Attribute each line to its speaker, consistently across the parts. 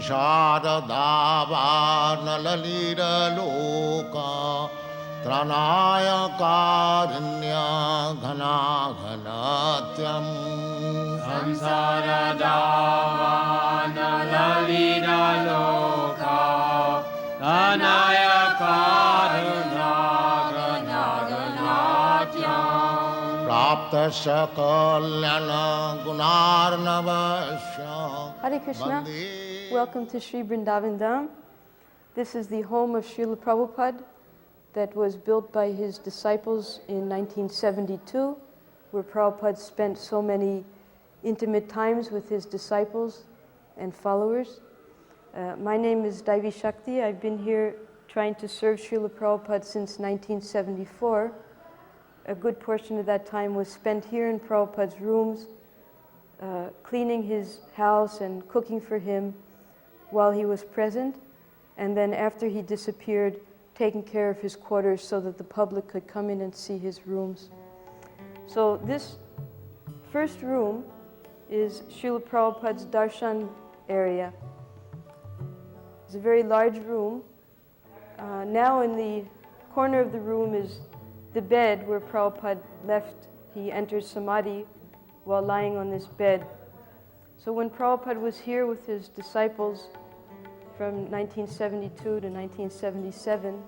Speaker 1: Sharada Nalalira Loka Tranaya Karinya Ghana Ghanatyam
Speaker 2: Samsara Dava Nalalira Loka Tranaya Karuna Ghana Ghanatyam
Speaker 1: Prapta Sakalyana Gunarnavasya.
Speaker 3: Hare Krishna. Welcome to Sri Vrindavan Dham. This is the home of Srila Prabhupada that was built by his disciples in 1972, where Prabhupada spent so many intimate times with his disciples and followers. My name is Daivishakti. I've been here trying to serve Srila Prabhupada since 1974. A good portion of that time was spent here in Prabhupada's rooms, cleaning his house and cooking for him while he was present, and then after he disappeared, taking care of his quarters so that the public could come in and see his rooms. So this first room is Srila Prabhupada's darshan area. It's a very large room. Now in the corner of the room is the bed where Prabhupada left. He entered samadhi while lying on this bed. So when Prabhupada was here with his disciples from 1972 to 1977,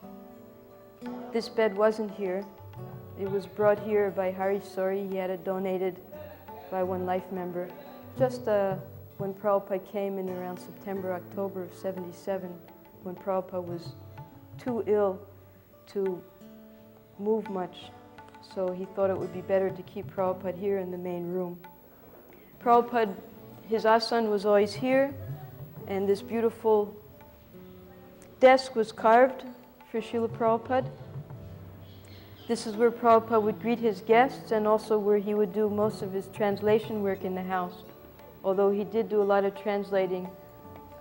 Speaker 3: this bed wasn't here. It was brought here by Hari Sori. He had it donated by one life member. Just when Prabhupada came in around September, October of 77, when Prabhupada was too ill to move much. So he thought it would be better to keep Prabhupada here in the main room. Prabhupada, his asana was always here, and this beautiful desk was carved for Srila Prabhupada. This is where Prabhupada would greet his guests and also where he would do most of his translation work in the house, although he did do a lot of translating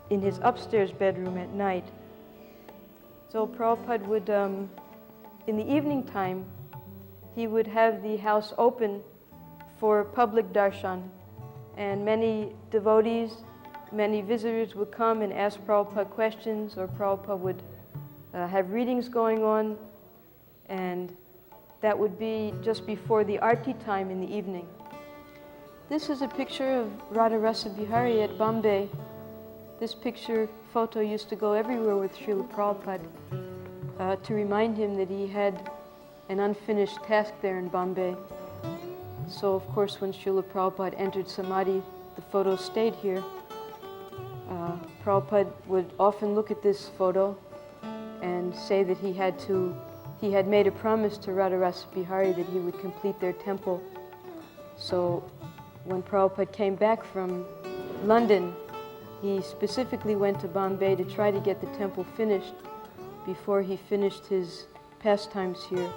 Speaker 3: in his upstairs bedroom at night. So Prabhupada would, in the evening time, he would have the house open for public darshan, and many devotees, many visitors would come and ask Prabhupada questions, or Prabhupada would have readings going on, and that would be just before the arti time in the evening. This is a picture of Radha Rasa Bihari at Bombay. This photo used to go everywhere with Srila Prabhupada to remind him that he had an unfinished task there in Bombay. So of course when Srila Prabhupada entered samadhi, the photo stayed here. Prabhupada would often look at this photo and say that he had made a promise to Radha Rasa Bihari that he would complete their temple. So when Prabhupada came back from London, he specifically went to Bombay to try to get the temple finished before he finished his pastimes here.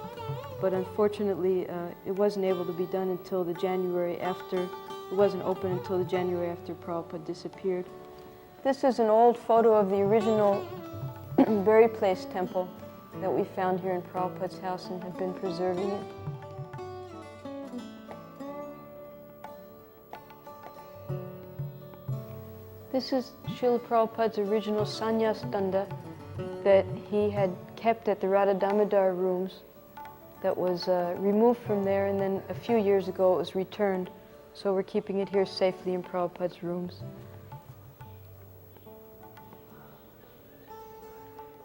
Speaker 3: But unfortunately, it wasn't able to be done until the January after. It wasn't open until the January after Prabhupada disappeared. This is an old photo of the original Berry Place temple that we found here in Prabhupada's house and have been preserving it. This is Srila Prabhupada's original sannyas danda that he had kept at the Radha Damodar rooms, that was removed from there, and then a few years ago it was returned. So we're keeping it here safely in Prabhupada's rooms.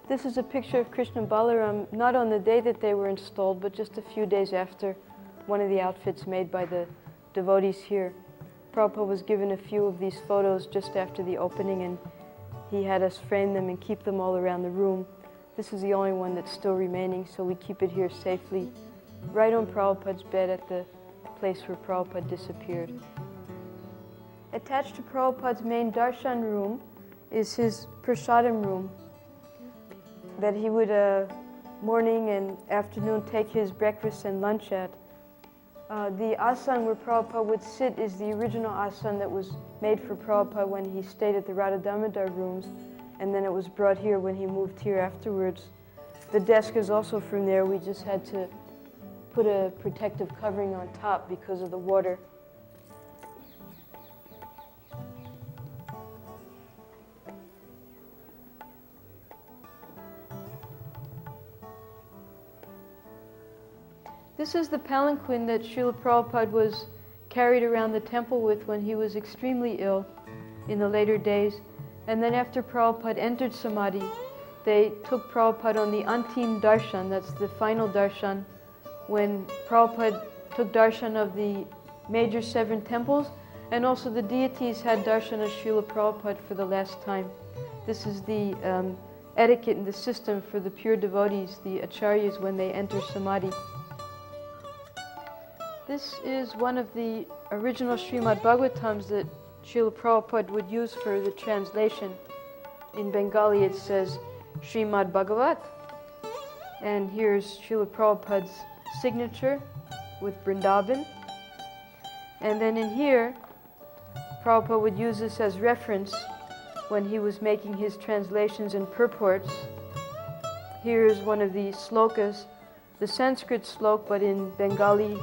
Speaker 3: This is a picture of Krishna and Balaram, not on the day that they were installed, but just a few days after one of the outfits made by the devotees here. Prabhupada was given a few of these photos just after the opening, and he had us frame them and keep them all around the room. This is the only one that's still remaining, so we keep it here safely, right on Prabhupada's bed at the place where Prabhupada disappeared. Attached to Prabhupada's main darshan room is his prasadam room that he would morning and afternoon take his breakfast and lunch at. The asana where Prabhupada would sit is the original asana that was made for Prabhupada when he stayed at the Radha Damodar rooms, and then it was brought here when he moved here afterwards. The desk is also from there. We just had to put a protective covering on top because of the water. This is the palanquin that Srila Prabhupada was carried around the temple with when he was extremely ill in the later days. And then after Prabhupada entered Samadhi, they took Prabhupada on the Antim Darshan, that's the final darshan, when Prabhupada took darshan of the major 7 temples, and also the deities had darshan of Srila Prabhupada for the last time. This is the etiquette and the system for the pure devotees, the acharyas, when they enter Samadhi. This is one of the original Srimad Bhagavatams that Srila Prabhupada would use for the translation. In Bengali it says Srimad Bhagavat, and here's Srila Prabhupada's signature with Vrindavan. And then in here, Prabhupada would use this as reference when he was making his translations and purports. Here's one of the slokas, the Sanskrit slok but in Bengali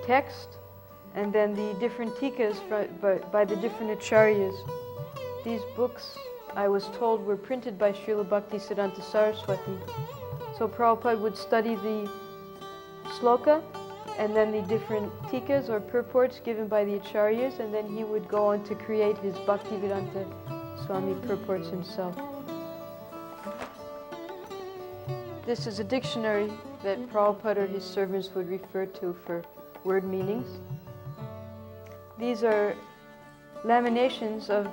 Speaker 3: text, and then the different tikas by the different acharyas. These books, I was told, were printed by Srila Bhaktisiddhanta Saraswati. So Prabhupada would study the sloka and then the different tikas or purports given by the acharyas, and then he would go on to create his Bhaktivedanta Swami purports himself. This is a dictionary that Prabhupada or his servants would refer to for word meanings. These are laminations of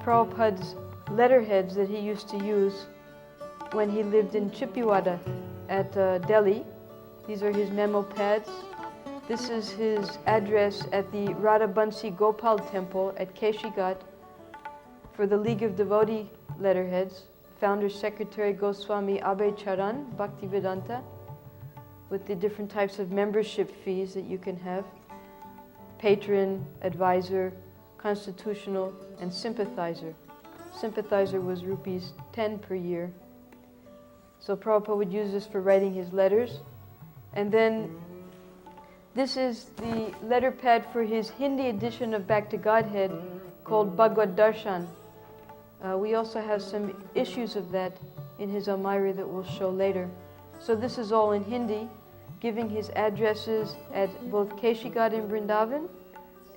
Speaker 3: Prabhupada's letterheads that he used to use when he lived in Chippiwada at Delhi. These are his memo pads. This is his address at the Radha Bansi Gopal temple at Keshigat for the League of Devotee letterheads. Founder Secretary Goswami Abhay Charan, Bhaktivedanta, with the different types of membership fees that you can have. Patron, advisor, constitutional, and sympathizer. Sympathizer was rupees 10 per year. So Prabhupada would use this for writing his letters. And then this is the letter pad for his Hindi edition of Back to Godhead called Bhagavad Darshan. We also have some issues of that in his Almira that we'll show later. So this is all in Hindi, giving his addresses at both Keshigat in Vrindavan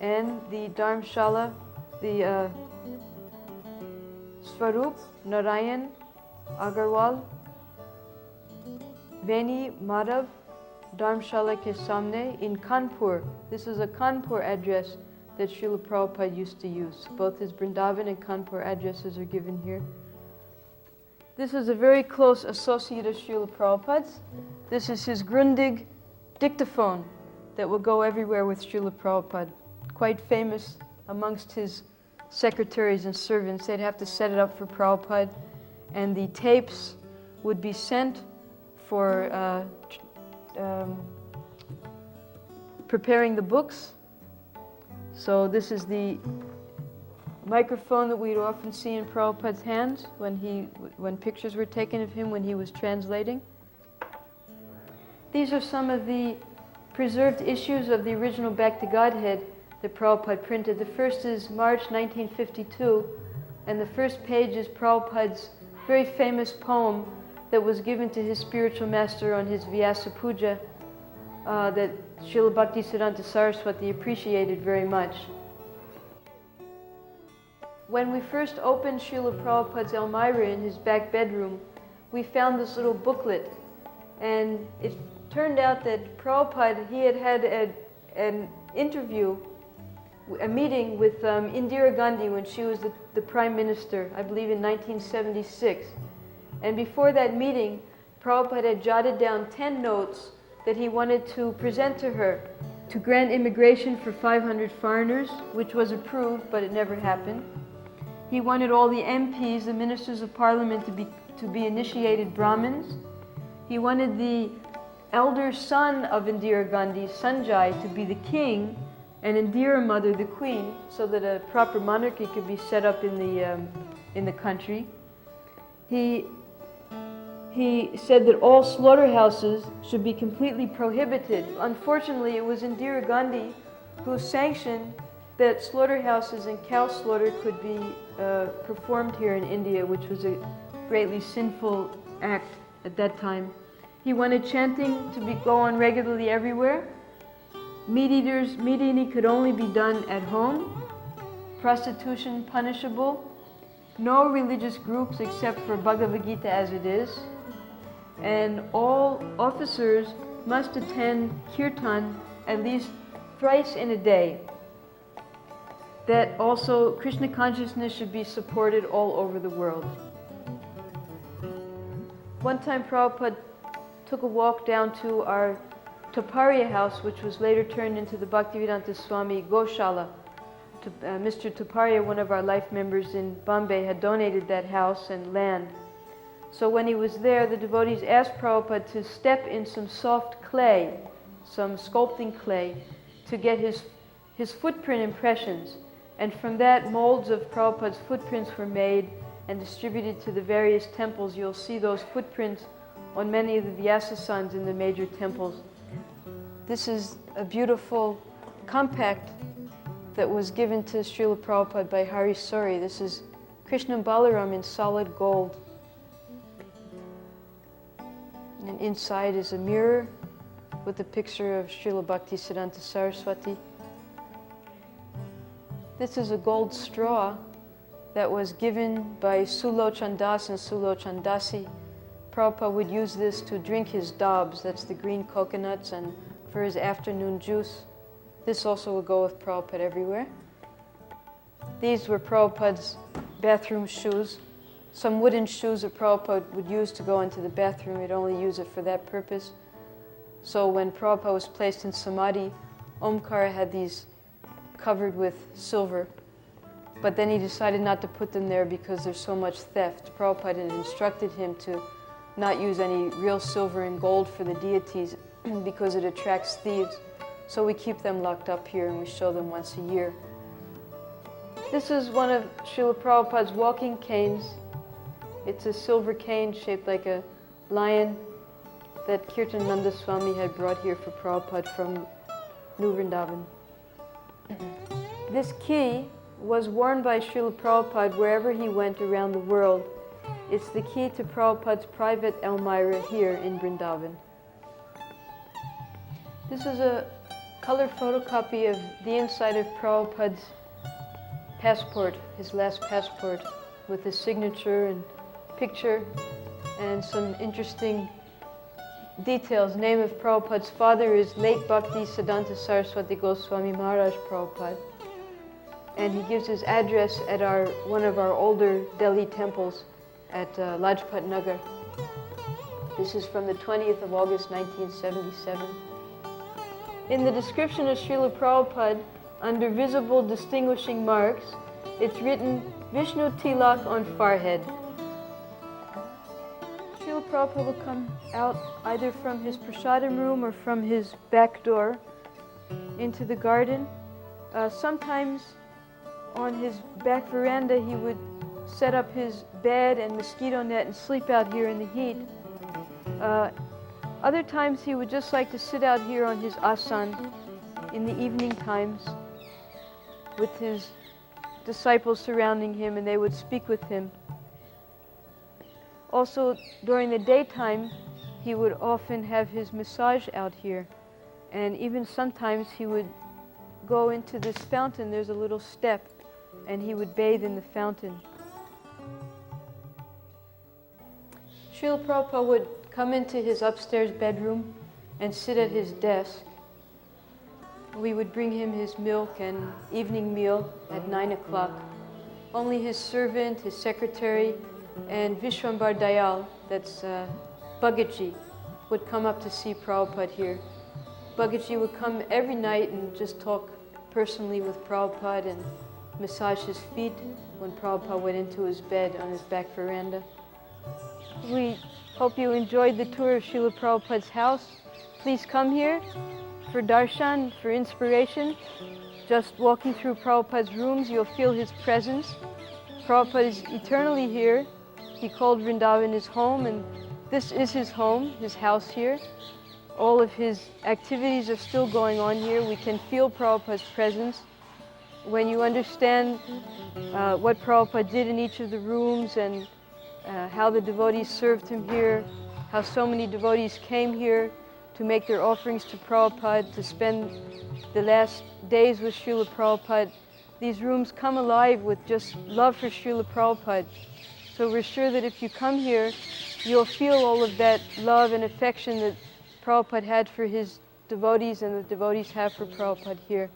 Speaker 3: and the Dharmshala, the Swarup, Narayan, Agarwal, Veni, Madhav, Dharmshala ke Samne in Kanpur. This is a Kanpur address that Srila Prabhupada used to use. Both his Vrindavan and Kanpur addresses are given here. This is a very close associate of Srila Prabhupada's. This is his Grundig dictaphone that will go everywhere with Srila Prabhupada. Quite famous amongst his secretaries and servants. They'd have to set it up for Prabhupada, and the tapes would be sent for preparing the books. So this is the microphone that we'd often see in Prabhupada's hands when pictures were taken of him when he was translating. These are some of the preserved issues of the original Back to Godhead that Prabhupada printed. The first is March 1952, and the first page is Prabhupada's very famous poem that was given to his spiritual master on his Vyasa Puja that Srila Bhaktisiddhanta Saraswati appreciated very much. When we first opened Srila Prabhupada's Almira in his back bedroom, we found this little booklet, and it turned out that Prabhupada, he had an interview, a meeting with Indira Gandhi when she was the Prime Minister, I believe in 1976. And before that meeting, Prabhupada had jotted down 10 notes that he wanted to present to her to grant immigration for 500 foreigners, which was approved, but it never happened. He wanted all the MPs, the Ministers of Parliament, to be initiated Brahmins. He wanted the elder son of Indira Gandhi, Sanjay, to be the king, and Indira Mother the queen, so that a proper monarchy could be set up in the country. He said that all slaughterhouses should be completely prohibited. Unfortunately, it was Indira Gandhi who sanctioned that slaughterhouses and cow slaughter could be performed here in India, which was a greatly sinful act at that time. He wanted chanting to go on regularly everywhere. Meat eating could only be done at home. Prostitution punishable. No religious groups except for Bhagavad Gita as it is. And all officers must attend kirtan at least thrice in a day. That also Krishna consciousness should be supported all over the world. One time Prabhupada took a walk down to our Toparia house, which was later turned into the Bhaktivedanta Swami Goshala. Mr. Toparia, one of our life members in Bombay, had donated that house and land. So when he was there, the devotees asked Prabhupada to step in some soft clay, some sculpting clay, to get his footprint impressions. And from that, molds of Prabhupada's footprints were made and distributed to the various temples. You'll see those footprints on many of the Vyasasans in the major temples. This is a beautiful compact that was given to Srila Prabhupada by Hari Suri. This is Krishna and Balaram in solid gold. And inside is a mirror with a picture of Srila Bhaktisiddhanta Saraswati. This is a gold straw that was given by Sulochan Das and Sulochan Dasi. Prabhupada would use this to drink his dabs, that's the green coconuts, and for his afternoon juice. This also would go with Prabhupada everywhere. These were Prabhupada's bathroom shoes. Some wooden shoes that Prabhupada would use to go into the bathroom. He'd only use it for that purpose. So when Prabhupada was placed in Samadhi, Omkara had these covered with silver. But then he decided not to put them there because there's so much theft. Prabhupada had instructed him to not use any real silver and gold for the deities because it attracts thieves. So we keep them locked up here and we show them once a year. This is one of Srila Prabhupada's walking canes. It's a silver cane shaped like a lion that Kirtananda Swami had brought here for Prabhupada from New Vrindavan. This key was worn by Srila Prabhupada wherever he went around the world. It's the key to Prabhupada's private Elmira here in Vrindavan. This is a color photocopy of the inside of Prabhupada's passport, his last passport, with his signature and picture and some interesting details. Name of Prabhupada's father is late Bhakti Siddhanta Saraswati Goswami Maharaj Prabhupada. And he gives his address at one of our older Delhi temples at Lajpat Nagar. This is from the 20th of August, 1977. In the description of Srila Prabhupada, under visible distinguishing marks, it's written Vishnu Tilak on forehead. Srila Prabhupada will come out either from his prasadam room or from his back door into the garden. Sometimes on his back veranda he would set up his bed and mosquito net and sleep out here in the heat. Other times he would just like to sit out here on his asan in the evening times with his disciples surrounding him, and they would speak with him. Also, during the daytime, he would often have his massage out here. And even sometimes he would go into this fountain. There's a little step, and he would bathe in the fountain. Srila Prabhupada would come into his upstairs bedroom and sit at his desk. We would bring him his milk and evening meal at 9 o'clock. Only his servant, his secretary, and Vishwambar Dayal, that's Bhagaji, would come up to see Prabhupada here. Bhagaji would come every night and just talk personally with Prabhupada and massage his feet when Prabhupada went into his bed on his back veranda. We hope you enjoyed the tour of Srila Prabhupada's house. Please come here for darshan, for inspiration. Just walking through Prabhupada's rooms, you'll feel his presence. Prabhupada is eternally here. He called Vrindavan his home, and this is his home, his house here. All of his activities are still going on here. We can feel Prabhupada's presence. When you understand what Prabhupada did in each of the rooms and how the devotees served him here, how so many devotees came here to make their offerings to Prabhupada, to spend the last days with Srila Prabhupada. These rooms come alive with just love for Srila Prabhupada. So we're sure that if you come here, you'll feel all of that love and affection that Prabhupada had for his devotees and the devotees have for Prabhupada here.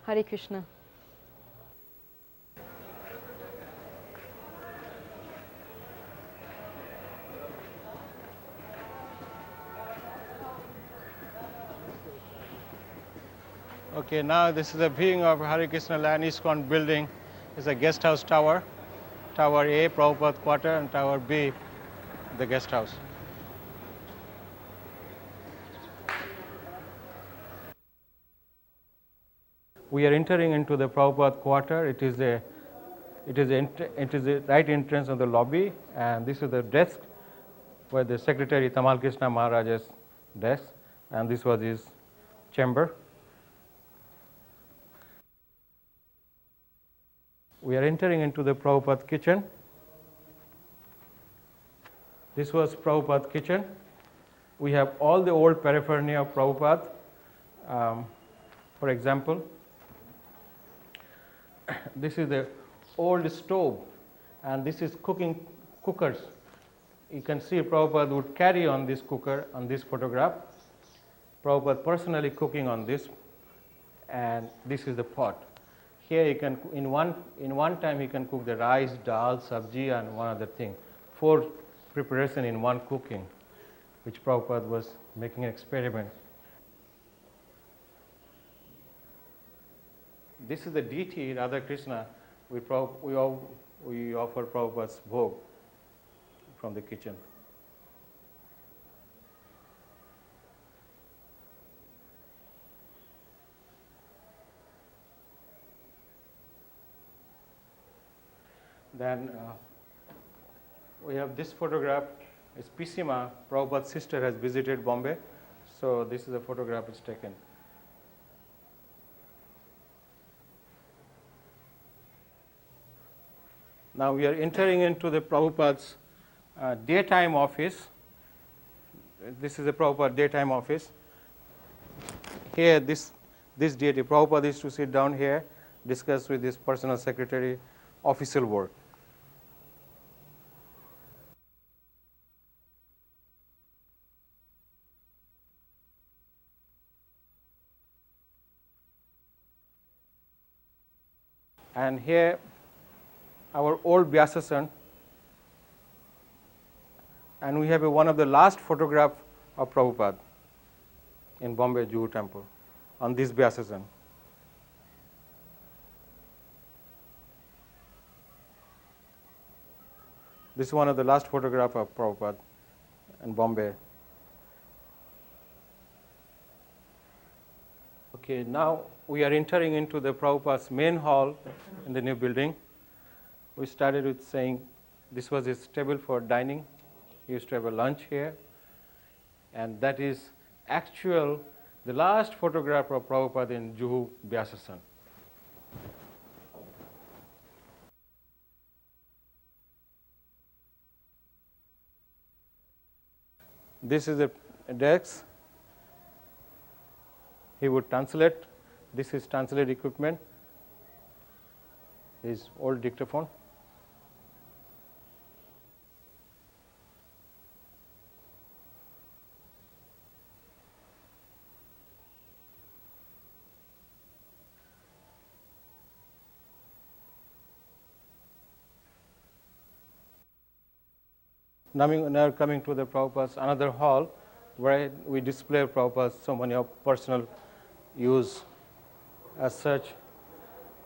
Speaker 3: Hare Krishna.
Speaker 4: Okay, now this is a viewing of Hare Krishna Land ISKCON building. It's a guest house tower. Tower A, Prabhupada Quarter, and Tower B, the guest house. We are entering into the Prabhupada Quarter. It is the right entrance of the lobby, and this is the desk where the Secretary Tamal Krishna Maharaj's desk, and this was his chamber. We are entering into the Prabhupada kitchen. This was Prabhupada kitchen. We have all the old paraphernalia of Prabhupada. For example, this is the old stove, and this is cookers. You can see Prabhupada would carry on this cooker on this photograph. Prabhupada personally cooking on this, and this is the pot. Here you can, in one time he can cook the rice, dal, sabji, and one other thing. 4 preparation in one cooking, which Prabhupada was making an experiment. This is the deity Radha Krishna. We offer Prabhupada's bhog from the kitchen. Then we have this photograph. It's Pisima. Prabhupada's sister has visited Bombay, so this is a photograph is taken. Now we are entering into the Prabhupada's daytime office. This is the Prabhupada daytime office. Here, this deity, Prabhupada used to sit down here, discuss with his personal secretary, official work. And here, our old Vyasasan, and we have one of the last photograph of Prabhupada in Bombay Juhu Temple on this Vyasasan. This is one of the last photograph of Prabhupada in Bombay. Okay, now we are entering into the Prabhupada's main hall in the new building. We started with saying this was his table for dining. He used to have a lunch here. And that is the last photograph of Prabhupada in Juhu Vyasasan. This is a desk. He would translate. This is translate equipment. His old dictaphone. Now coming to the Prabhupada's another hall where we display Prabhupada's so many of personal use as such.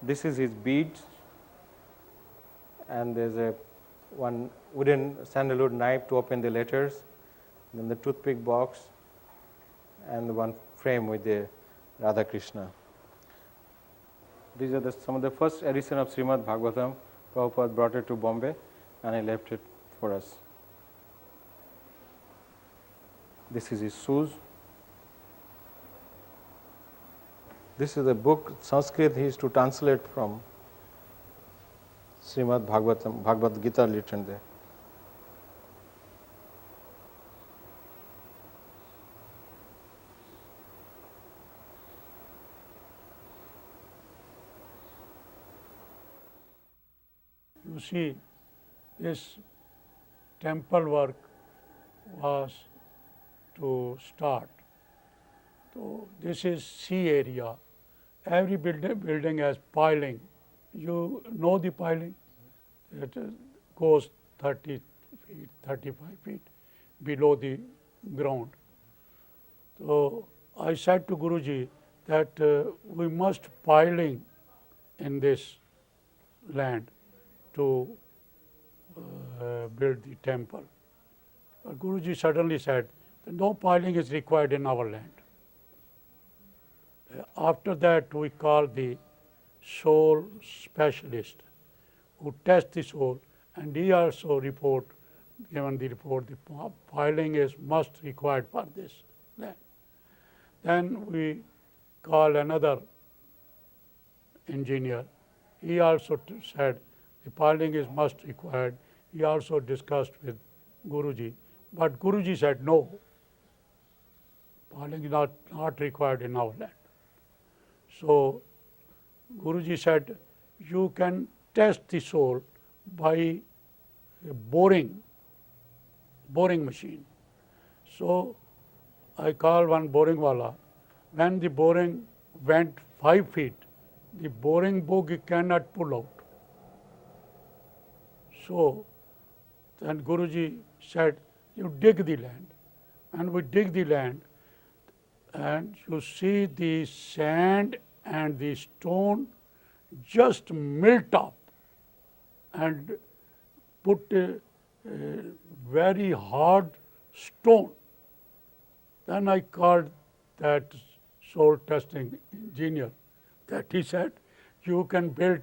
Speaker 4: This is his beads, and there's one wooden sandalwood knife to open the letters, then the toothpick box, and one frame with the Radha Krishna. These are some of the first edition of Srimad Bhagavatam. Prabhupada brought it to Bombay, and he left it for us. This is his shoes. This is a book, Sanskrit, he used to translate from Srimad Bhagavatam, Bhagavad Gita written there.
Speaker 5: you see, this temple work was to start. So this is sea area. Every building has piling. You know the piling? It goes 30 feet, 35 feet below the ground. So I said to Guruji that we must piling in this land to build the temple. But Guruji suddenly said that no piling is required in our land. After that, we called the soul specialist who test the soul, and he also given the report, the piling is must required for this land. Then we call another engineer. He also said the piling is must required. He also discussed with Guruji, but Guruji said no, piling is not required in our land. So Guruji said, you can test the soul by a boring machine. So I called one boring wala. When the boring went 5 feet, the boring book he cannot pull out. So then Guruji said, you dig the land. And we dig the land, and you see the sand and the stone just melt up and put a very hard stone. Then I called that soul testing engineer, that he said, you can build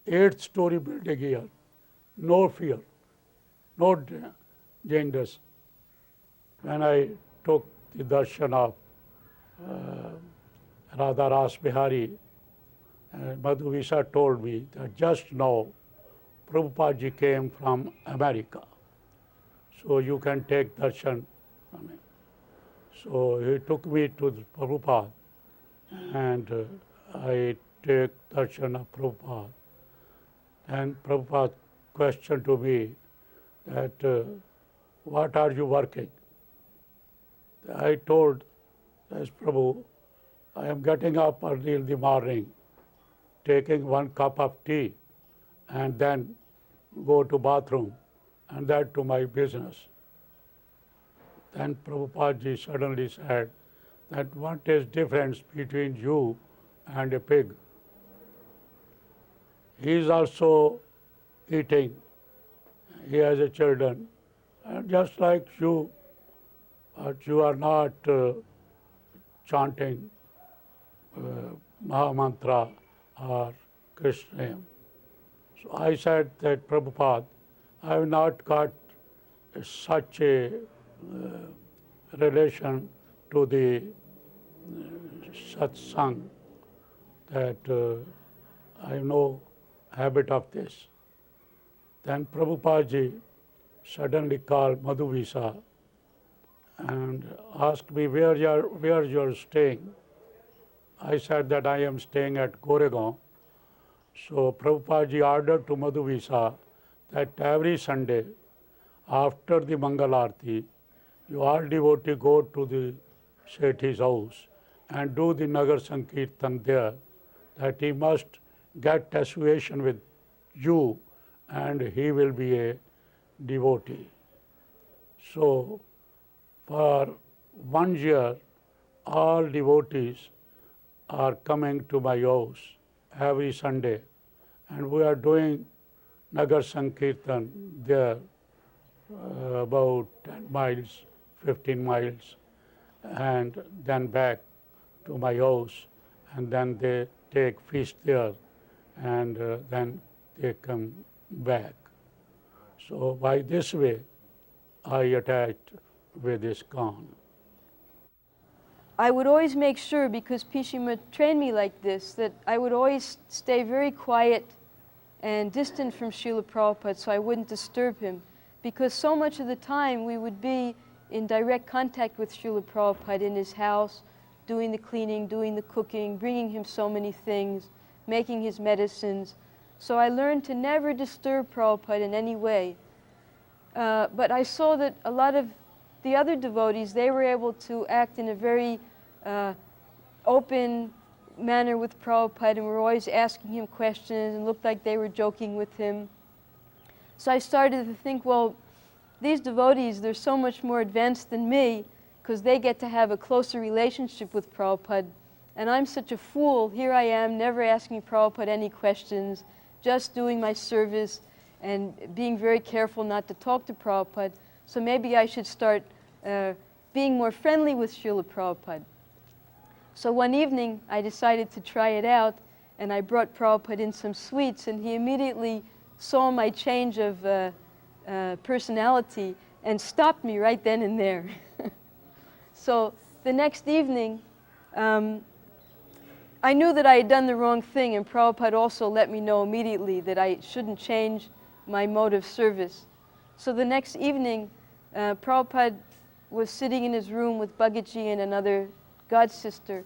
Speaker 5: 8-story building here, no fear, no dangerous. When I took the darshan of Radha Ras Bihari, Madhuvisa told me that just now Prabhupada ji came from America, so you can take darshan from him. So he took me to the Prabhupada, and I take darshan of Prabhupada. And Prabhupada questioned to me that, what are you working? I told, as Prabhu, I am getting up early in the morning, taking 1 cup of tea, and then go to bathroom, and that to my business. Then Prabhupada ji suddenly said that what is difference between you and a pig? He is also eating, he has a children, and just like you, but you are not chanting Mahamantra or Krishna name. So I said that, Prabhupada, I have not got such a relation to the satsang that I have no habit of this. Then Prabhupada ji suddenly called Madhuvisa and asked me where you're staying. I said that I am staying at Goregaon. So Prabhupada ji ordered to Madhuvisa that every Sunday after the Mangal Aarti, you all devotee go to the Sethi's house and do the Nagar Sankirtan there, that he must get association with you and he will be a devotee. So for 1 year, all devotees are coming to my house every Sunday, and we are doing Nagar Sankirtan there, about 10 miles, 15 miles, and then back to my house, and then they take feast there, and then they come back. So by this way, I attached with this Khan.
Speaker 3: I would always make sure, because Pishima trained me like this, that I would always stay very quiet and distant from Srila Prabhupada so I wouldn't disturb him. Because so much of the time we would be in direct contact with Srila Prabhupada in his house, doing the cleaning, doing the cooking, bringing him so many things, making his medicines. So I learned to never disturb Prabhupada in any way. But I saw that a lot of the other devotees, they were able to act in a very open manner with Prabhupada, and were always asking him questions and looked like they were joking with him. So I started to think, well, these devotees, they're so much more advanced than me because they get to have a closer relationship with Prabhupada. And I'm such a fool. Here I am, never asking Prabhupada any questions, just doing my service and being very careful not to talk to Prabhupada. So maybe I should start being more friendly with Srila Prabhupada. So one evening, I decided to try it out, and I brought Prabhupada in some sweets, and he immediately saw my change of personality and stopped me right then and there. So the next evening, I knew that I had done the wrong thing, and Prabhupada also let me know immediately that I shouldn't change my mode of service. So the next evening, Prabhupada was sitting in his room with Bhagaji and another god sister,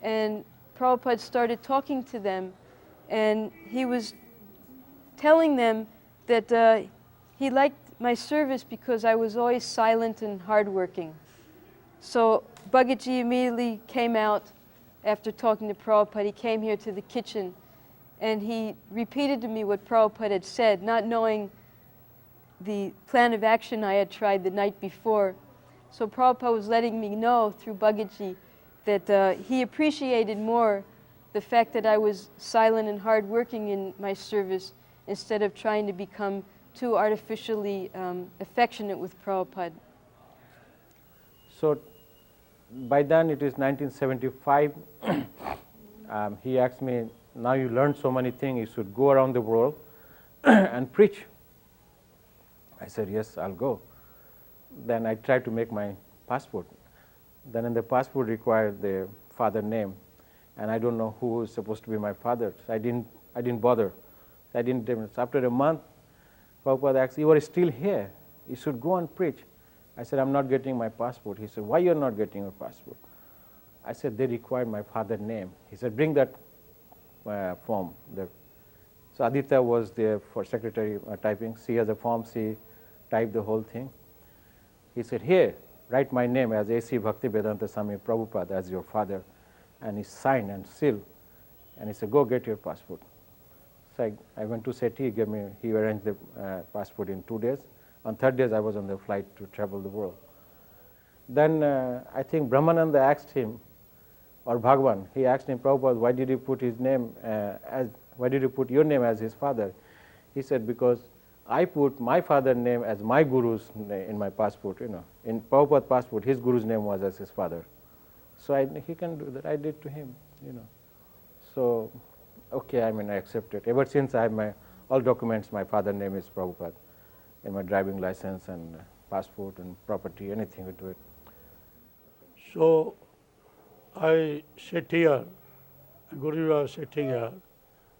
Speaker 3: and Prabhupada started talking to them, and he was telling them that he liked my service because I was always silent and hardworking. So Bhagaji immediately came out after talking to Prabhupada. He came here to the kitchen, and he repeated to me what Prabhupada had said, not knowing the plan of action I had tried the night before. So Prabhupada was letting me know through Bhagaji that he appreciated more the fact that I was silent and hardworking in my service instead of trying to become too artificially affectionate with Prabhupada.
Speaker 4: So by then it is 1975. He asked me, now you learned so many things, you should go around the world and preach. I said, yes, I'll go. Then I tried to make my passport. Then in the passport required the father name, and I don't know who was supposed to be my father. So I didn't bother. I didn't. After a month, Prabhupada asked, you are still here. You should go and preach. I said, I'm not getting my passport. He said, why you're not getting your passport? I said, they required my father's name. He said, bring that form. So Aditya was there for secretary typing. She has a form. She typed the whole thing. He said, here, write my name as A.C. Bhaktivedanta Swami Prabhupada as your father. And he signed and sealed. And he said, go get your passport. So I went to Sethi. He arranged the passport in 2 days. On 3rd day, I was on the flight to travel the world. Then I think Brahmananda asked him, or Bhagwan, he asked him, Prabhupada, why did you put your name as his father? He said, because I put my father's name as my guru's name in my passport. In Prabhupada's passport, his guru's name was as his father. So he can do that. I did to him. So, okay, I accepted. Ever since I have all documents, my father's name is Prabhupada in my driving license and passport and property, anything we do it.
Speaker 5: So I sit here, and Guruji was sitting here,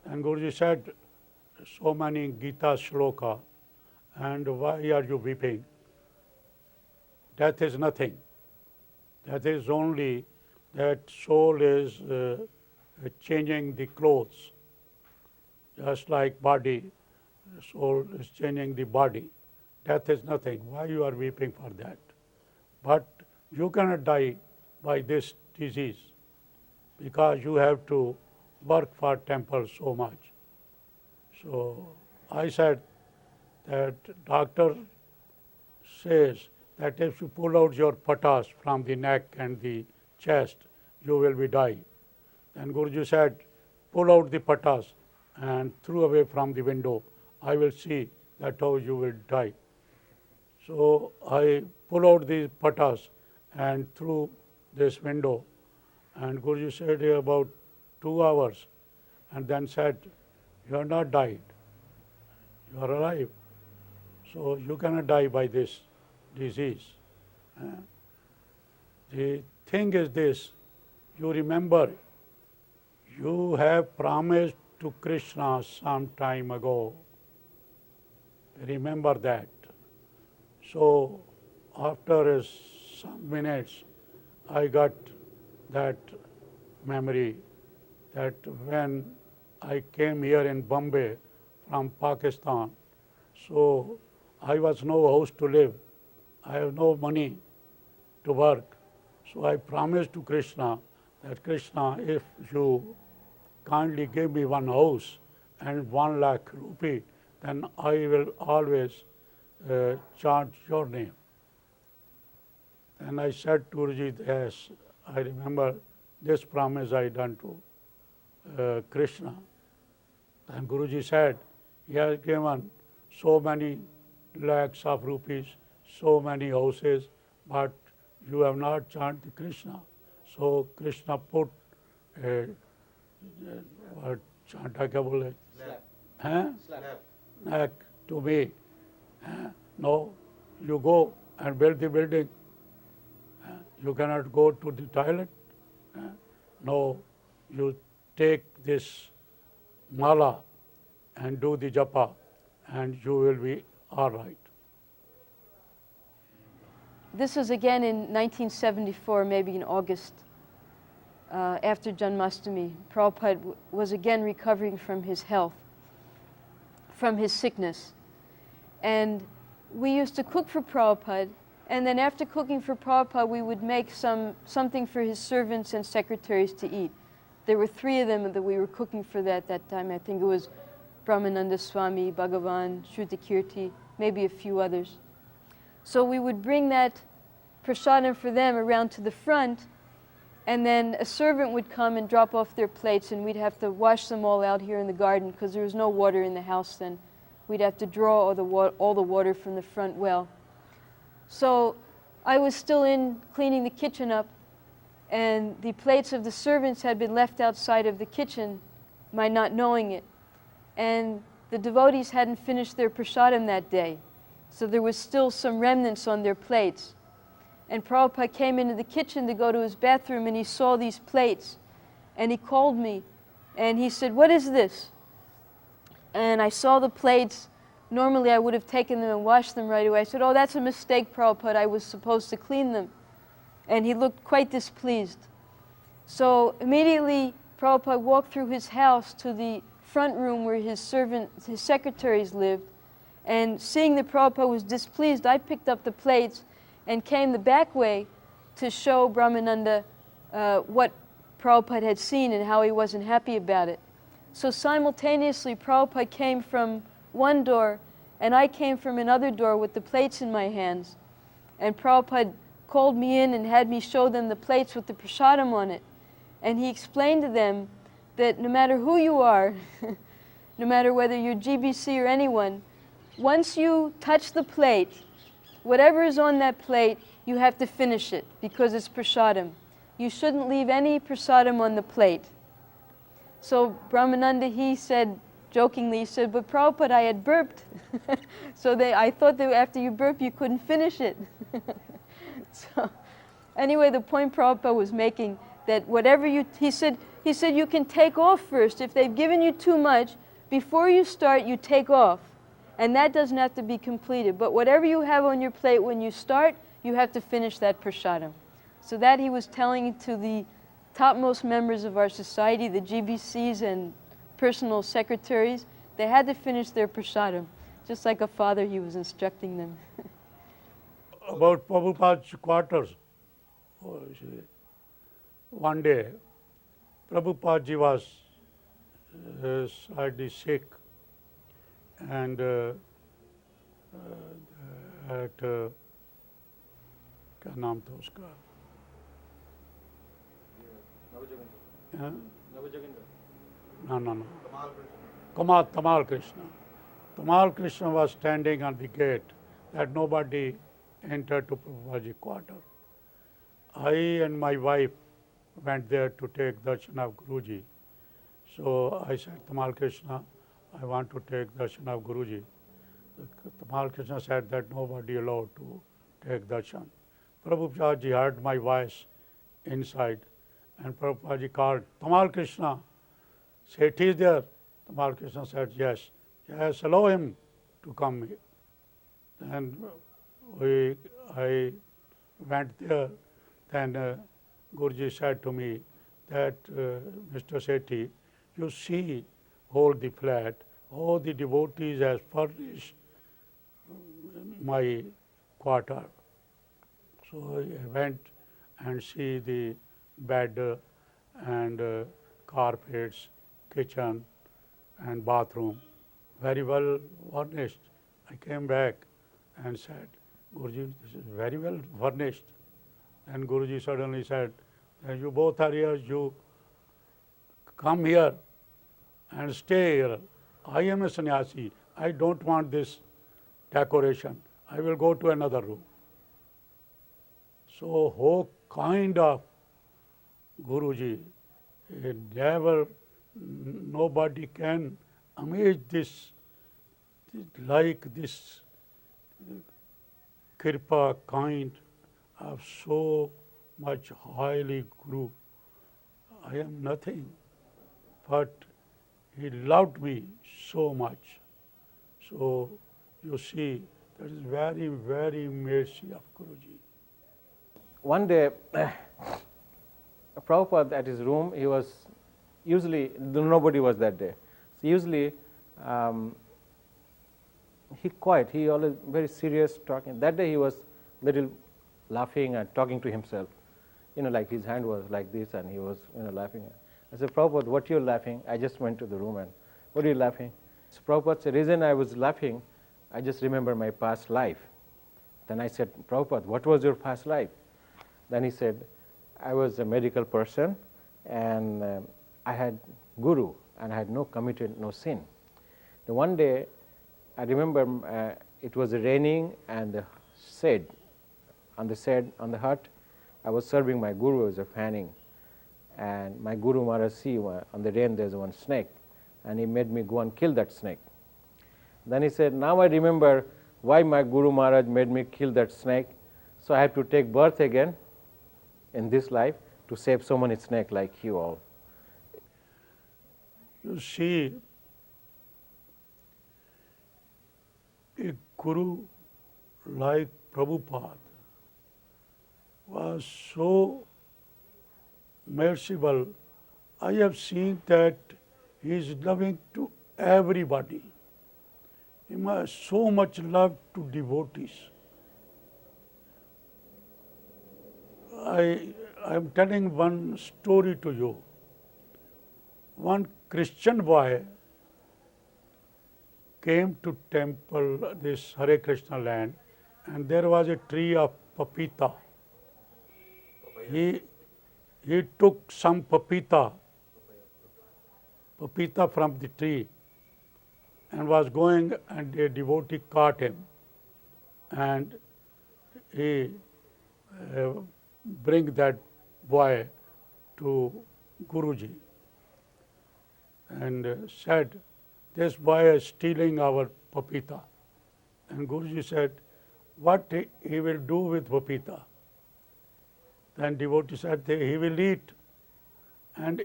Speaker 5: and Guruji said, so many Gita shloka, and why are you weeping? Death is nothing. That is only that soul is changing the clothes, just like body, soul is changing the body. Death is nothing. Why you are weeping for that? But you cannot die by this disease because you have to work for temple so much. So I said that doctor says that if you pull out your patas from the neck and the chest, you will be die. Then Guruji said, pull out the patas and throw away from the window. I will see that how you will die. So I pull out the patas and through this window, and Guruji said about 2 hours, and then said, you are not died, you are alive. So you cannot die by this disease. The thing is this, you remember, you have promised to Krishna some time ago. Remember that. So after some minutes, I got that memory that when I came here in Bombay from Pakistan. So I was no house to live. I have no money to work. So I promised to Krishna that Krishna, if you kindly give me one house and 1 lakh rupee, then I will always chant your name. And I said to Guruji, yes, I remember this promise I done to Krishna. And Guruji said, he has given so many lakhs of rupees, so many houses, but you have not chanted Krishna. So Krishna put what chanta kya bole? Slap to me. No, you go and build the building. You cannot go to the toilet. No, you take this mala and do the japa and you will be all right.
Speaker 3: This was again in 1974, maybe in August, after Janmashtami. Prabhupada was again recovering from his health, from his sickness. And we used to cook for Prabhupada, and then after cooking for Prabhupada, we would make something for his servants and secretaries to eat. There were 3 of them that we were cooking for that time. I think it was Brahmananda Swami, Bhagavan, Shrutikirti, maybe a few others. So we would bring that prasadam for them around to the front, and then a servant would come and drop off their plates, and we'd have to wash them all out here in the garden because there was no water in the house then. We'd have to draw all the water from the front well. So I was still in cleaning the kitchen up, and the plates of the servants had been left outside of the kitchen, my not knowing it. And the devotees hadn't finished their prasadam that day, so there was still some remnants on their plates. And Prabhupada came into the kitchen to go to his bathroom, and he saw these plates, and he called me, and he said, "What is this?" And I saw the plates. Normally I would have taken them and washed them right away. I said, "Oh, that's a mistake, Prabhupada. I was supposed to clean them." And he looked quite displeased. So immediately Prabhupada walked through his house to the front room where his secretaries lived, and seeing that Prabhupada was displeased, I picked up the plates and came the back way to show Brahmananda what Prabhupada had seen and how he wasn't happy about it. So simultaneously, Prabhupada came from one door, and I came from another door with the plates in my hands. And Prabhupada called me in and had me show them the plates with the prasadam on it. And he explained to them that no matter who you are, no matter whether you're GBC or anyone, once you touch the plate, whatever is on that plate, you have to finish it because it's prasadam. You shouldn't leave any prasadam on the plate. So Brahmananda, he said, jokingly, he said, "But Prabhupada, I had burped." So I thought that after you burp, you couldn't finish it. So anyway, the point Prabhupada was making, that whatever he said you can take off first. If they've given you too much, before you start, you take off. And that doesn't have to be completed. But whatever you have on your plate when you start, you have to finish that prasadam. So that he was telling to the topmost members of our society, the GBCs and personal secretaries, they had to finish their prasadam. Just like a father, he was instructing them.
Speaker 5: About Prabhupada's quarters, one day, Prabhupada was slightly sick, and at क्या नाम था उसका? No. Tamal Krishna. Tamal Krishna was standing on the gate that nobody entered to Prabhupada's quarter. I and my wife went there to take darshan of Guruji. So I said, Tamal Krishna, I want to take darshan of Guruji. Tamal Krishna said that nobody allowed to take darshan. Prabhupada ji heard my voice inside, and Prabhupada ji called, Tamal Krishna, Sethi is there? Tamal Krishna said, yes, allow him to come. And I went there. Then Guruji said to me that, Mr. Sethi, you see hold the flat. All the devotees has furnished my quarter. So I went and see the bed and carpets, kitchen and bathroom, very well furnished. I came back and said, Guruji, this is very well furnished. And Guruji suddenly said, you both are here, you come here and stay here. I am a sannyasi. I don't want this decoration. I will go to another room. So, how kind of Guruji, never, nobody can amaze this, like this kripa kind of so much highly Guru. I am nothing, but he loved me so much. So, you see, that is very, very mercy of Guruji.
Speaker 4: One day, Prabhupada at his room, he was usually, nobody was that day. So usually, he quiet, he always very serious talking. That day he was little laughing and talking to himself. Like his hand was like this and he was laughing. I said, Prabhupada, what you're laughing? I just went to the room and, what are you laughing? So Prabhupada said, the reason I was laughing, I just remember my past life. Then I said, Prabhupada, what was your past life? Then he said, I was a medical person and I had guru and I had committed no sin. The one day, I remember it was raining and the shade, on the hut, I was serving my guru as a fanning. And my Guru Maharaj see on the rain there's one snake and he made me go and kill that snake. Then he said, now I remember why my Guru Maharaj made me kill that snake. So I have to take birth again in this life to save so many snakes like you all.
Speaker 5: You see, a Guru like Prabhupada was so merciful. I have seen that he is loving to everybody. He has so much love to devotees. I am telling one story to you. One Christian boy came to temple, this Hare Krishna land, and there was a tree of papita. He took some papita from the tree and was going, and a devotee caught him and he bring that boy to Guruji and said, this boy is stealing our papita. And Guruji said, what he will do with papita? Then devotee said, he will eat. And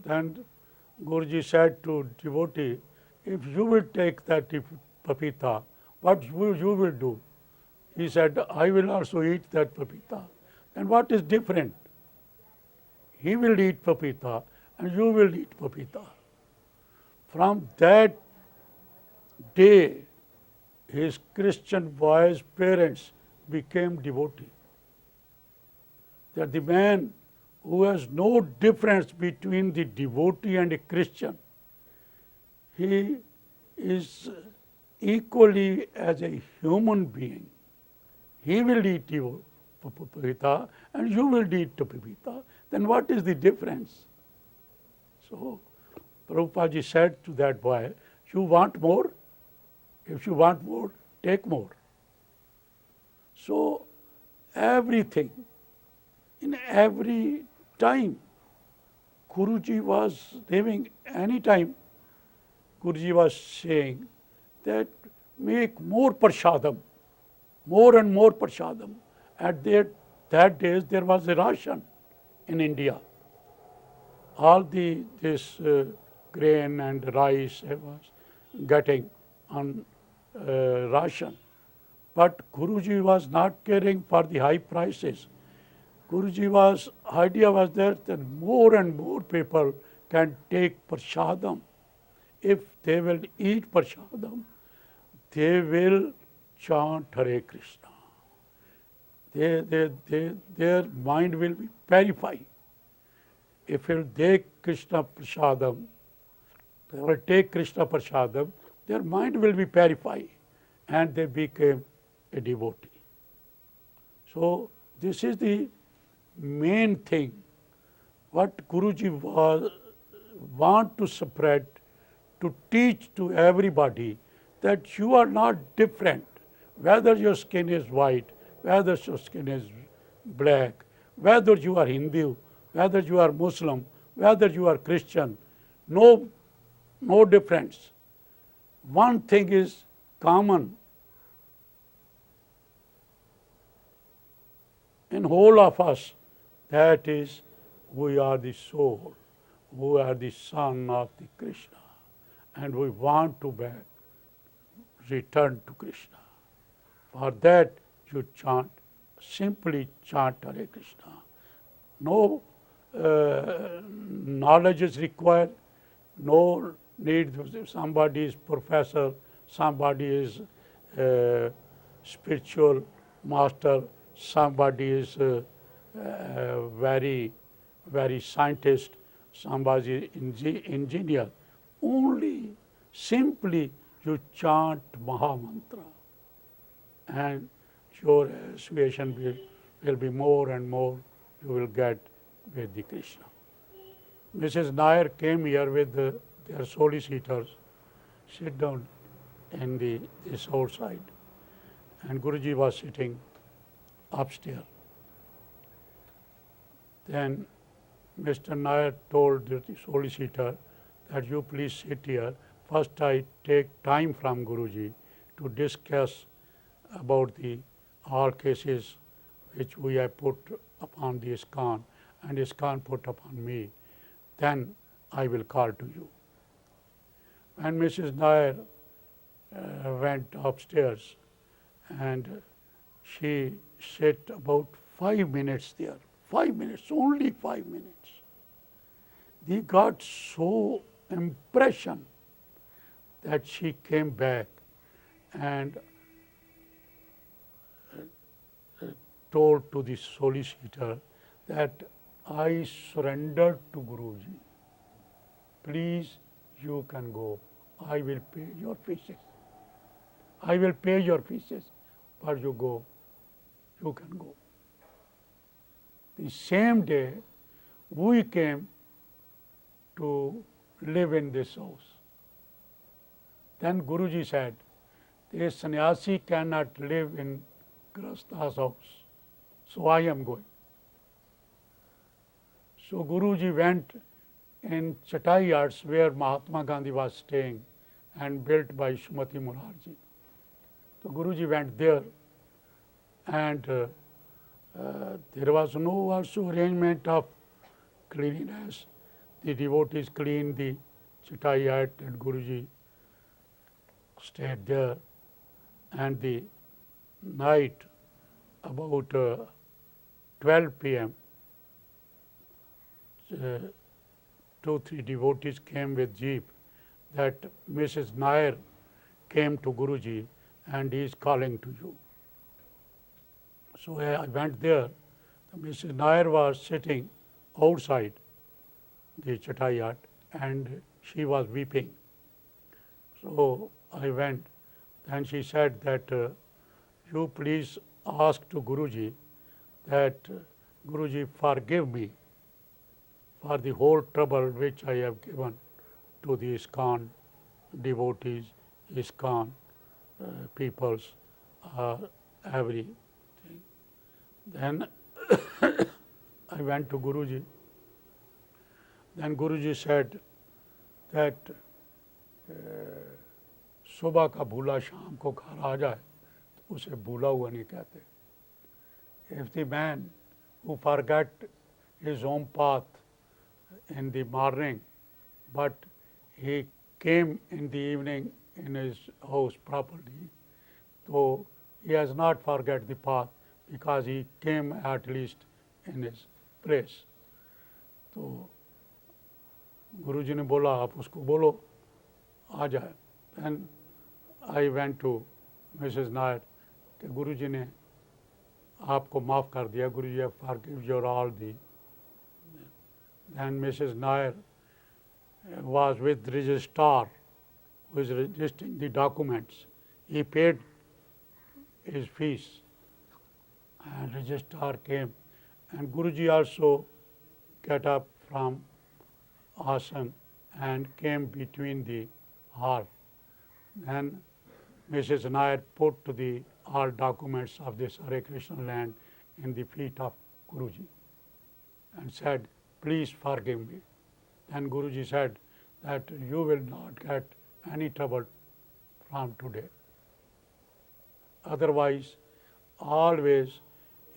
Speaker 5: then Guruji said to devotee, if you will take that papita, what you will do? He said, I will also eat that papita. And what is different? He will eat papita and you will eat papita. From that day, his Christian boy's parents became devotee. That the man who has no difference between the devotee and a Christian, he is equally as a human being. He will eat your papita and you will eat the papita. Then what is the difference? So Prabhupada said to that boy, you want more? If you want more, take more. So everything, in every time, Guruji was living any time, Guruji was saying that make more prasadam, more and more prasadam. At that days there was a ration in India. All this grain and rice was getting on ration. But Guruji was not caring for the high prices. Idea was there that more and more people can take prasadam if they will eat prasadam, they will chant Hare Krishna. Their mind will be purified. If they take Krishna prasadam, they will take Krishna prasadam, their mind will be purified and they became a devotee. So this is the main thing what Guruji want to spread, to teach to everybody that you are not different, whether your skin is white, whether your skin is black, whether you are Hindu, whether you are Muslim, whether you are Christian, no difference. One thing is common in whole of us, that is, we are the soul, we are the son of the Krishna, and we want to return to Krishna. For that you chant, simply chant Hare Krishna. No knowledge is required, no need, somebody is professor, somebody is spiritual master, somebody is very scientist, somebody is engineer. Only simply you chant Mahamantra and your association will be more and more you will get with the Krishna. Mrs. Nair came here with their solicitors, sit down in this outside, and Guruji was sitting upstairs. Then Mr. Nair told the solicitor that you please sit here. First I take time from Guruji to discuss about all cases which we have put upon the ISKCON and ISKCON put upon me. Then I will call to you. When Mrs. Nair went upstairs and she sat about 5 minutes there, 5 minutes, only 5 minutes. They got so impression that she came back and told to the solicitor that I surrendered to Guruji. Please, you can go. I will pay your fees. I will pay your fees, but you go. You can go. The same day, we came to live in this house. Then Guruji said, a sannyasi cannot live in Grahastha's house, so I am going. So Guruji went in Chatai Arts where Mahatma Gandhi was staying and built by Srimati Murarji. So Guruji went there and there was no also arrangement of cleanliness. The devotees cleaned the Chatai Art and Guruji stayed there. And the night about 12 p.m., 2-3 devotees came with jeep that Mrs. Nair came to Guruji and he is calling to you. So I went there. Mrs. Nair was sitting outside the Chatai Hut and she was weeping. So I went. Then she said that you please ask to Guruji that Guruji forgive me for the whole trouble which I have given to the ISKCON devotees, ISKCON peoples, everything. Then I went to Guruji. Then Guruji said that सुबह का भूला शाम को घर आ जाए तो उसे भूला हुआ नहीं कहते. If the man who forget his own path in the morning, but he came in the evening in his house properly, so he has not forget the path because he came at least in his place. तो गुरुजी ने बोला आप उसको बोलो आ जाए. Then I went to Mrs. Nair कि गुरुजी ने आपको माफ़ कर दिया, गुरुजी have forgive your all the. Then Mrs. Nair was with registrar who is registering the documents. He paid his fees and registrar came, and Guruji also got up from asana and came between the hall. Then Mrs. Nair put the all documents of this Hare Krishna land in the feet of Guruji and said, please forgive me. Then Guruji said that you will not get any trouble from today. Otherwise, always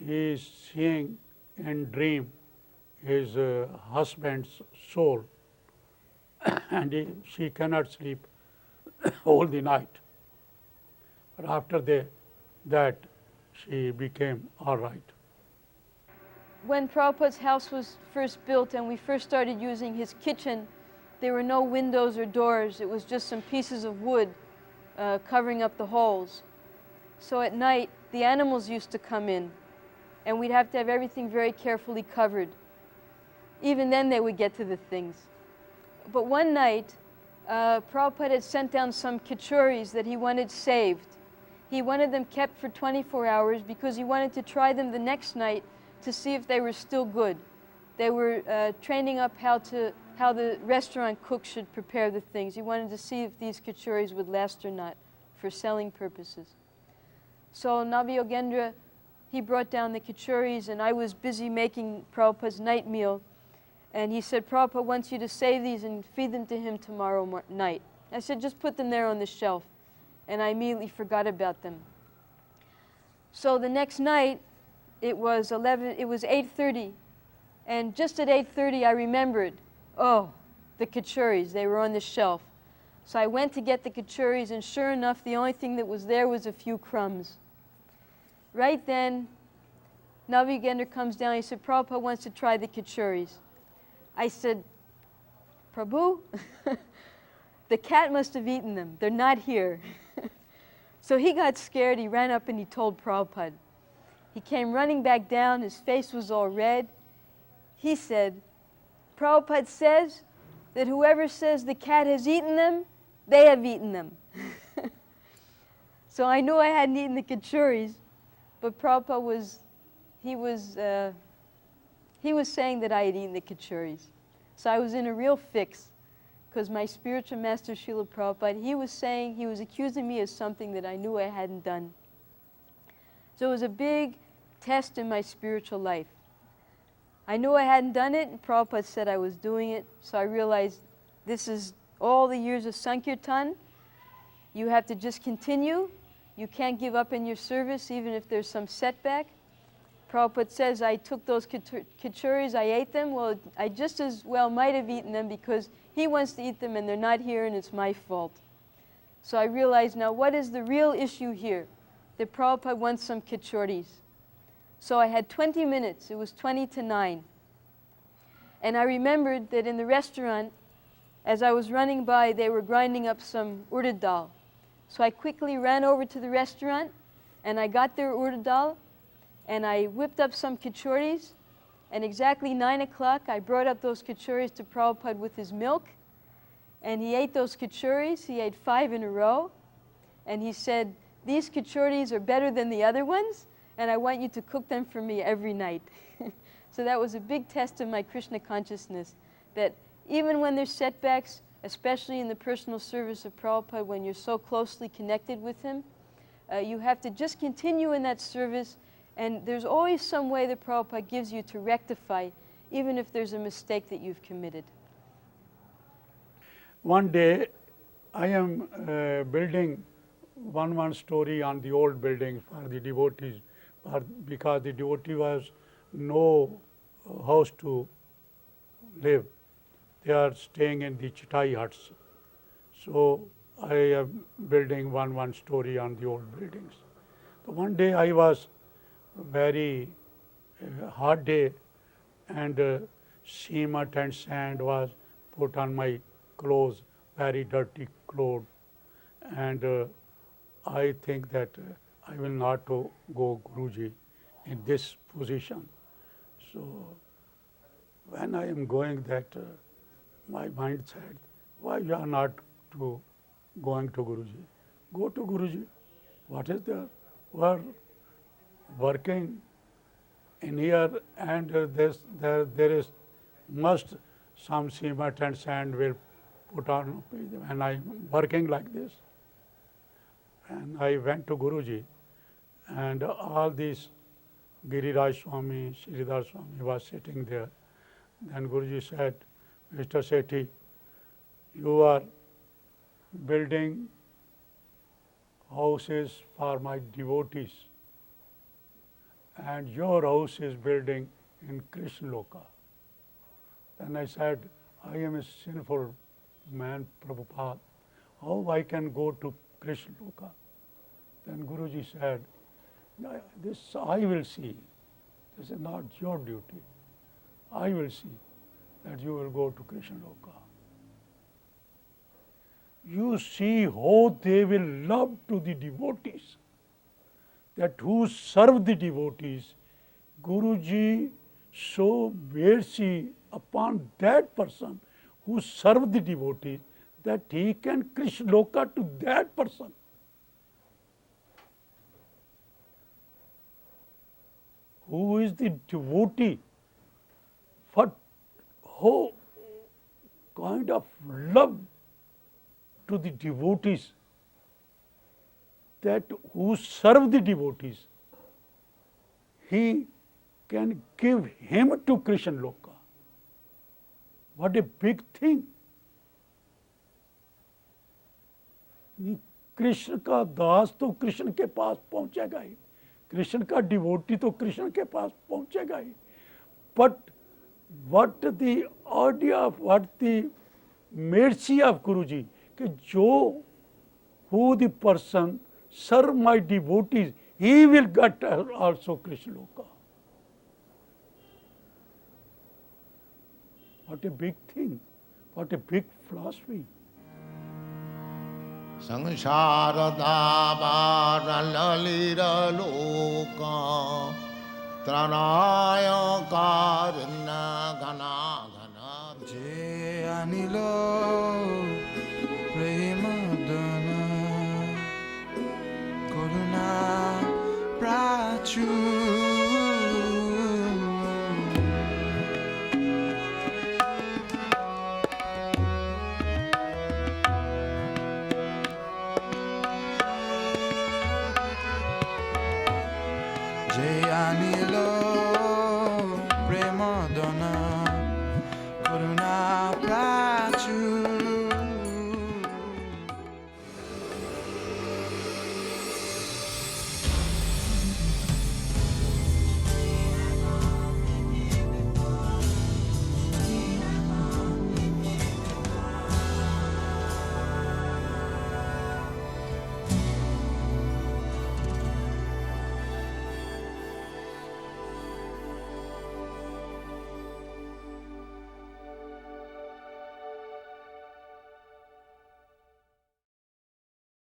Speaker 5: he is seeing in dream his husband's soul and she cannot sleep all the night. But after that, she became all right.
Speaker 3: When Prabhupada's house was first built and we first started using his kitchen, there were no windows or doors. It was just some pieces of wood covering up the holes. So at night, the animals used to come in, and we'd have to have everything very carefully covered. Even then, they would get to the things. But one night, Prabhupada had sent down some kichoris that he wanted saved. He wanted them kept for 24 hours because he wanted to try them the next night to see if they were still good. They were training up how the restaurant cook should prepare the things. He wanted to see if these kichoris would last or not for selling purposes. So Navi Yogendra, he brought down the kichoris, and I was busy making Prabhupada's night meal. And he said, Prabhupada wants you to save these and feed them to him tomorrow night. I said, just put them there on the shelf. And I immediately forgot about them. So the next night, it was 8:30. And just at 8:30, I remembered, oh, the kichoris, they were on the shelf. So I went to get the kichoris, and sure enough, the only thing that was there was a few crumbs. Right then, Navi Yogendra comes down. He said, Prabhupada wants to try the kichoris. I said, Prabhu, the cat must have eaten them. They're not here. So he got scared. He ran up and he told Prabhupada. He came running back down. His face was all red. He said, Prabhupada says that whoever says the cat has eaten them, they have eaten them. So I knew I hadn't eaten the kichoris, but Prabhupada was saying that I had eaten the kichoris. So I was in a real fix, because my spiritual master, Srila Prabhupada, he was accusing me of something that I knew I hadn't done. So it was a big test in my spiritual life. I knew I hadn't done it, and Prabhupada said I was doing it, so I realized this is all the years of Sankirtan. You have to just continue. You can't give up in your service, even if there's some setback. Prabhupada says, I took those kichoris, I ate them. Well, I just as well might have eaten them because he wants to eat them and they're not here and it's my fault. So I realized now, what is the real issue here? That Prabhupada wants some kichoris. So I had 20 minutes. It was 20 to 9. And I remembered that in the restaurant, as I was running by, they were grinding up some urad dal. So I quickly ran over to the restaurant and I got their urad dal. And I whipped up some kichoris, and exactly 9 o'clock, I brought up those kichoris to Prabhupada with his milk, and he ate those kichoris. He ate 5 in a row, and he said, these kichoris are better than the other ones, and I want you to cook them for me every night. So that was a big test of my Krishna consciousness, that even when there's setbacks, especially in the personal service of Prabhupada, when you're so closely connected with him, you have to just continue in that service. And there's always some way that Prabhupada gives you to rectify, even if there's a mistake that you've committed.
Speaker 5: One day, I am building one story on the old building for the devotees, because the devotee was no house to live. They are staying in the chatai huts. So I am building one story on the old buildings. So one day I was very hot day, and cement and sand was put on my clothes, very dirty clothes, and I think that I will not go Guruji in this position. So when I am going that, my mind said, why you are not going to Guruji? Go to Guruji. What is there? We are working in here, and there is must some cement and sand will put on, and I am working like this. And I went to Guruji, and all these Giriraj Swami, Sridhar Swami was sitting there. Then Guruji said, Mr. Sethi, you are building houses for my devotees, and your house is building in Krishna Loka. Then I said, I am a sinful man, Prabhupada. How I can go to Krishna Loka? Then Guruji said, this I will see. This is not your duty. I will see that you will go to Krishna Loka. You see how they will love to the devotees, that who serve the devotees. Guruji show mercy upon that person who serve the devotee, that he can Krishna Loka to that person. Who is the devotee? What, how kind of love to the devotees, that who serve the devotees, he can give him to Krishna Loka. What a big thing. Krishna का दास तो कृष्ण के पास पहुंचेगा ही, कृष्ण का devotee तो कृष्ण के पास पहुंचेगा ही. But what the idea, what the mercy of Guruji, कि जो who the person serve my devotees, he will get also Krishna Loka. What a big thing, what a big philosophy.
Speaker 1: Sangsara davara lalira loka tranaya karna gana gana
Speaker 2: Je anilo premadana koruna prachu. Jai Anil